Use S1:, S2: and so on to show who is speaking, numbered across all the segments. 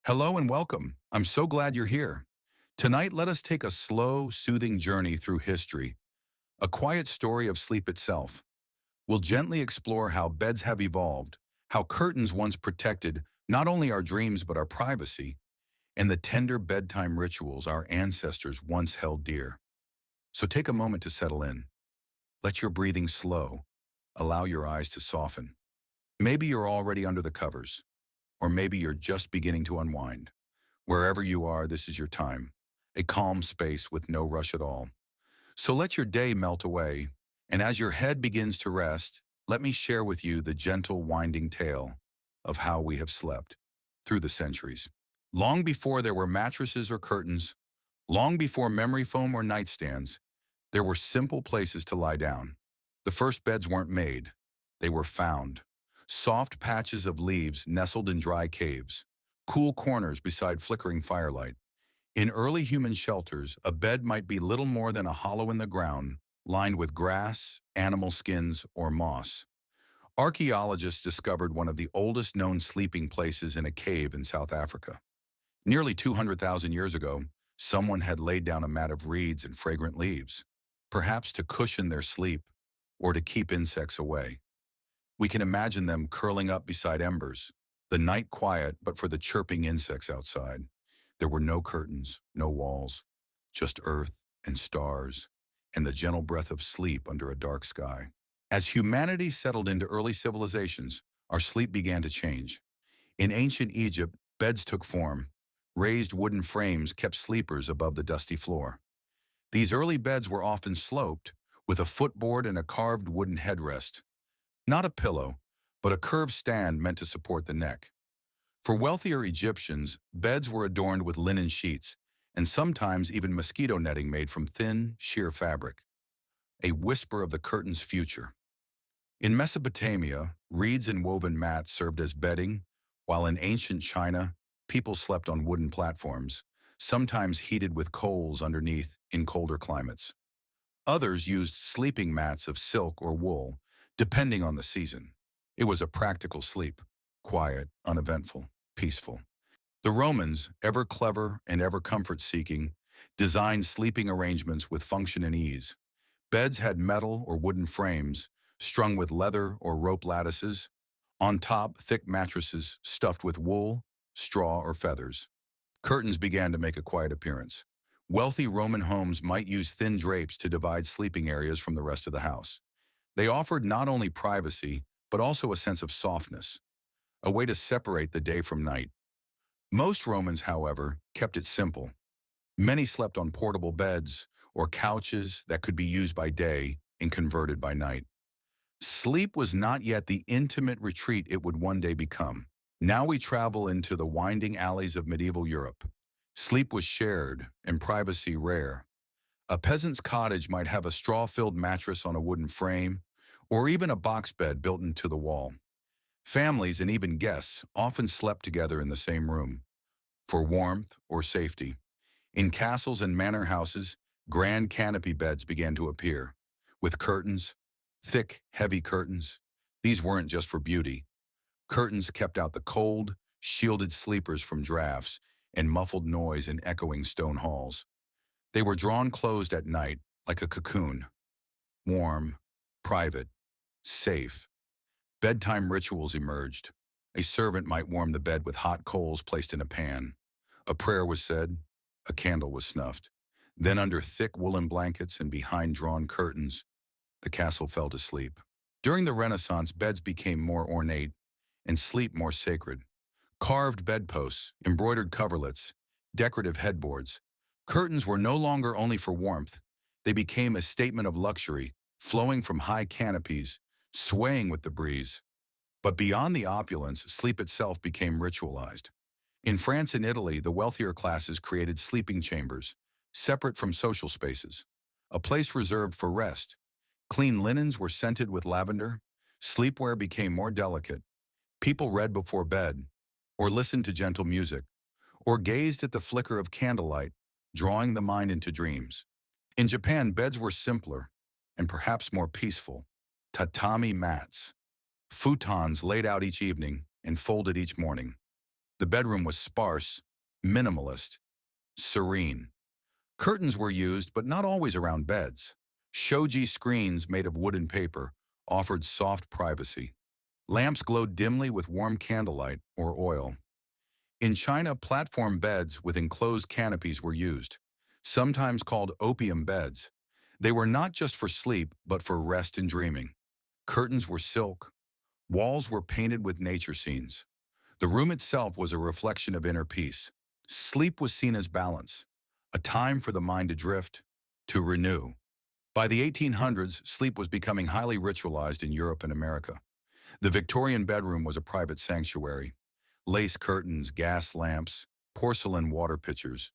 S1: Hello and welcome. I'm so glad you're here. Tonight, let us take a slow, soothing journey through history, a quiet story of sleep itself. We'll gently explore how beds have evolved, how curtains once protected not only our dreams but our privacy, and the tender bedtime rituals our ancestors once held dear. So take a moment to settle in. Let your breathing slow. Allow your eyes to soften. Maybe you're already under the covers, or maybe you're just beginning to unwind. Wherever you are, this is your time, a calm space with no rush at all. So let your day melt away, and as your head begins to rest, let me share with you the gentle winding tale of how we have slept through the centuries. Long before there were mattresses or curtains, long before memory foam or nightstands, there were simple places to lie down. The first beds weren't made, they were found. Soft patches of leaves nestled in dry caves, cool corners beside flickering firelight. In early human shelters, a bed might be little more than a hollow in the ground, lined with grass, animal skins, or moss. Archaeologists discovered one of the oldest known sleeping places in a cave in South Africa. Nearly 200,000 years ago, someone had laid down a mat of reeds and fragrant leaves, perhaps to cushion their sleep or to keep insects away. We can imagine them curling up beside embers, the night quiet but for the chirping insects outside. There were no curtains, no walls, just earth and stars, and the gentle breath of sleep under a dark sky. As humanity settled into early civilizations, our sleep began to change. In ancient Egypt, beds took form. Raised wooden frames kept sleepers above the dusty floor. These early beds were often sloped, with a footboard and a carved wooden headrest. Not a pillow, but a curved stand meant to support the neck. For wealthier Egyptians, beds were adorned with linen sheets, and sometimes even mosquito netting made from thin, sheer fabric, a whisper of the curtain's future. In Mesopotamia, reeds and woven mats served as bedding, while in ancient China, people slept on wooden platforms, sometimes heated with coals underneath in colder climates. Others used sleeping mats of silk or wool, depending on the season. It was a practical sleep, quiet, uneventful, peaceful. The Romans, ever clever and ever comfort-seeking, designed sleeping arrangements with function and ease. Beds had metal or wooden frames, strung with leather or rope lattices. On top, thick mattresses stuffed with wool, straw, or feathers. Curtains began to make a quiet appearance. Wealthy Roman homes might use thin drapes to divide sleeping areas from the rest of the house. They offered not only privacy, but also a sense of softness, a way to separate the day from night. Most Romans, however, kept it simple. Many slept on portable beds or couches that could be used by day and converted by night. Sleep was not yet the intimate retreat it would one day become. Now we travel into the winding alleys of medieval Europe. Sleep was shared and privacy rare. A peasant's cottage might have a straw-filled mattress on a wooden frame, or even a box bed built into the wall. Families and even guests often slept together in the same room, for warmth or safety. In castles and manor houses, grand canopy beds began to appear, with curtains, thick, heavy curtains. These weren't just for beauty. Curtains kept out the cold, shielded sleepers from drafts and muffled noise in echoing stone halls. They were drawn closed at night, like a cocoon, warm, private, safe. Bedtime rituals emerged. A servant might warm the bed with hot coals placed in a pan. A prayer was said, a candle was snuffed. Then under thick woolen blankets and behind drawn curtains, the castle fell to sleep. During the Renaissance, beds became more ornate and sleep more sacred. Carved bedposts, embroidered coverlets, decorative headboards. Curtains were no longer only for warmth. They became a statement of luxury, flowing from high canopies, swaying with the breeze. But beyond the opulence, sleep itself became ritualized. In France and Italy, the wealthier classes created sleeping chambers, separate from social spaces, a place reserved for rest. Clean linens were scented with lavender. Sleepwear became more delicate. People read before bed, or listened to gentle music, or gazed at the flicker of candlelight, drawing the mind into dreams. In Japan, beds were simpler and perhaps more peaceful. Tatami mats, futons laid out each evening and folded each morning. The bedroom was sparse, minimalist, serene. Curtains were used, but not always around beds. Shoji screens made of wood and paper offered soft privacy. Lamps glowed dimly with warm candlelight or oil. In China, platform beds with enclosed canopies were used, sometimes called opium beds. They were not just for sleep, but for rest and dreaming. Curtains were silk. Walls were painted with nature scenes. The room itself was a reflection of inner peace. Sleep was seen as balance, a time for the mind to drift, to renew. By the 1800s, sleep was becoming highly ritualized in Europe and America. The Victorian bedroom was a private sanctuary. Lace curtains, gas lamps, porcelain water pitchers,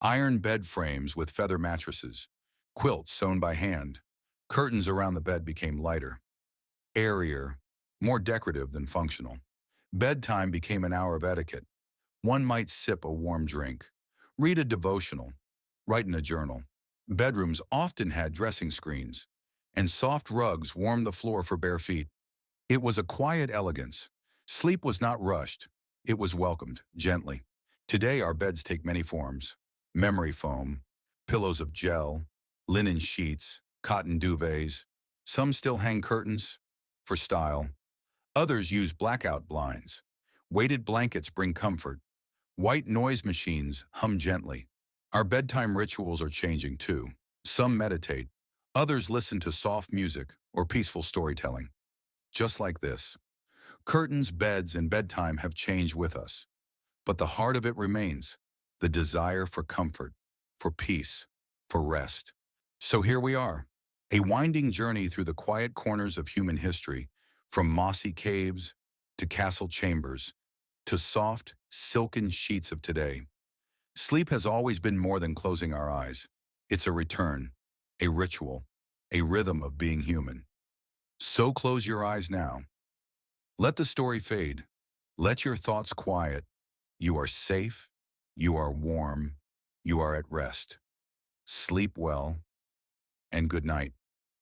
S1: iron bed frames with feather mattresses, quilts sewn by hand. Curtains around the bed became lighter, airier, more decorative than functional. Bedtime became an hour of etiquette. One might sip a warm drink, read a devotional, write in a journal. Bedrooms often had dressing screens, and soft rugs warmed the floor for bare feet. It was a quiet elegance. Sleep was not rushed. It was welcomed, gently. Today our beds take many forms. Memory foam, pillows of gel, linen sheets, cotton duvets. Some still hang curtains for style. Others use blackout blinds. Weighted blankets bring comfort. White noise machines hum gently. Our bedtime rituals are changing too. Some meditate. Others listen to soft music or peaceful storytelling. Just like this. Curtains, beds, and bedtime have changed with us. But the heart of it remains, the desire for comfort, for peace, for rest. So here we are, a winding journey through the quiet corners of human history, from mossy caves to castle chambers, to soft, silken sheets of today. Sleep has always been more than closing our eyes. It's a return, a ritual, a rhythm of being human. So close your eyes now. Let the story fade. Let your thoughts quiet. You are safe. You are warm. You are at rest. Sleep well, and good night.